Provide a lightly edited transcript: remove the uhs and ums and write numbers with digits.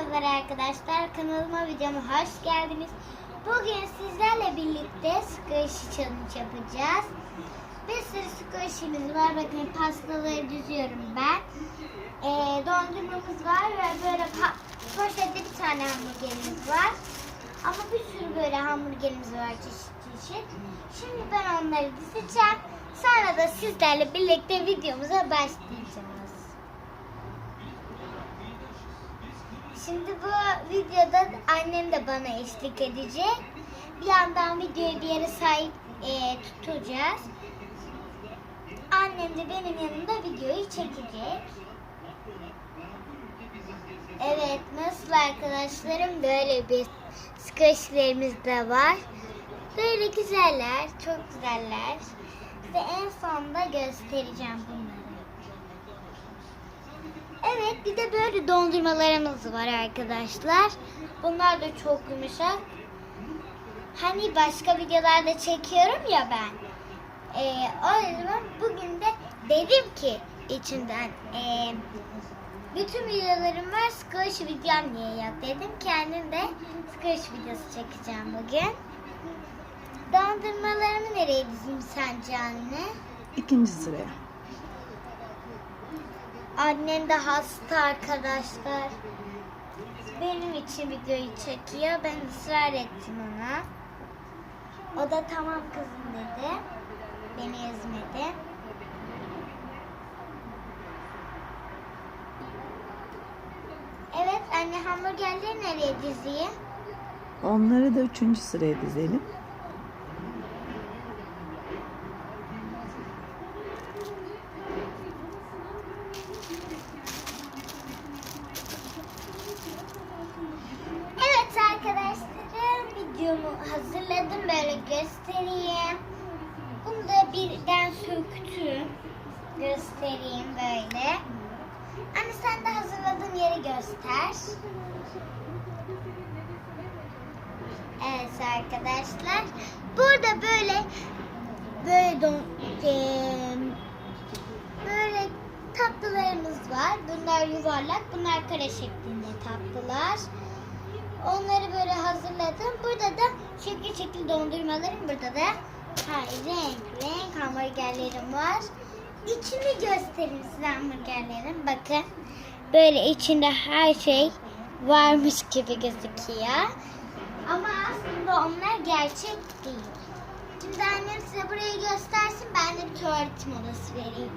Merhabalar arkadaşlar, kanalıma videoma hoş geldiniz. Bugün sizlerle birlikte squishy challenge yapacağız. Bir sürü squishy'miz var. Bakın pastaları düzüyorum ben. Dondurmamız var ve böyle poşette bir tane hamburgerimiz var. Ama bir sürü böyle hamburgerimiz var çeşit çeşit. Şimdi ben onları dizeceğim. Sonra da sizlerle birlikte videomuza başlayacağız. Şimdi bu videoda annem de bana eşlik edecek. Bir yandan videoyu bir yere sahip tutacağız. Annem de benim yanımda videoyu çekecek. Evet, nasıl arkadaşlarım, böyle bir squishy'lerimiz de var. Böyle güzeller, çok güzeller. Size en sonunda göstereceğim bunları. Evet, bir de böyle dondurmalarımız var arkadaşlar. Bunlar da çok yumuşak. Hani başka videolarda çekiyorum ya ben. O yüzden bugün de dedim ki içimden bütün videolarım var, squishy videom niye yok dedim. Kendim de squishy videosu çekeceğim bugün. Dondurmalarımı nereye dizeyim sence anne? İkinci sıraya. Annem de hasta arkadaşlar. Benim için videoyu çekiyor. Ben ısrar ettim ona. O da tamam kızım dedi. Beni ezmedi. Evet anne, hamburgerleri nereye dizeyim? Onları da üçüncü sıraya dizelim. Evet arkadaşlarım, videomu hazırladım, böyle göstereyim. Bunu da birden söktüm. Göstereyim böyle. Anne sen de hazırladığın yeri göster. Evet arkadaşlar. Burada böyle tatlılarımız var. Bunlar yuvarlak, bunlar kare şeklinde tatlılar. Onları böyle hazırladım. Burada da şekil dondurmalarım. Burada da renk hamburgerlerim var. İçini göstereyim size hamburgerlerin. Bakın. Böyle içinde her şey varmış gibi gözüküyor. Ama aslında onlar gerçek değil. Şimdi annem size burayı göstersin. Ben de bir tuvalet molası vereyim.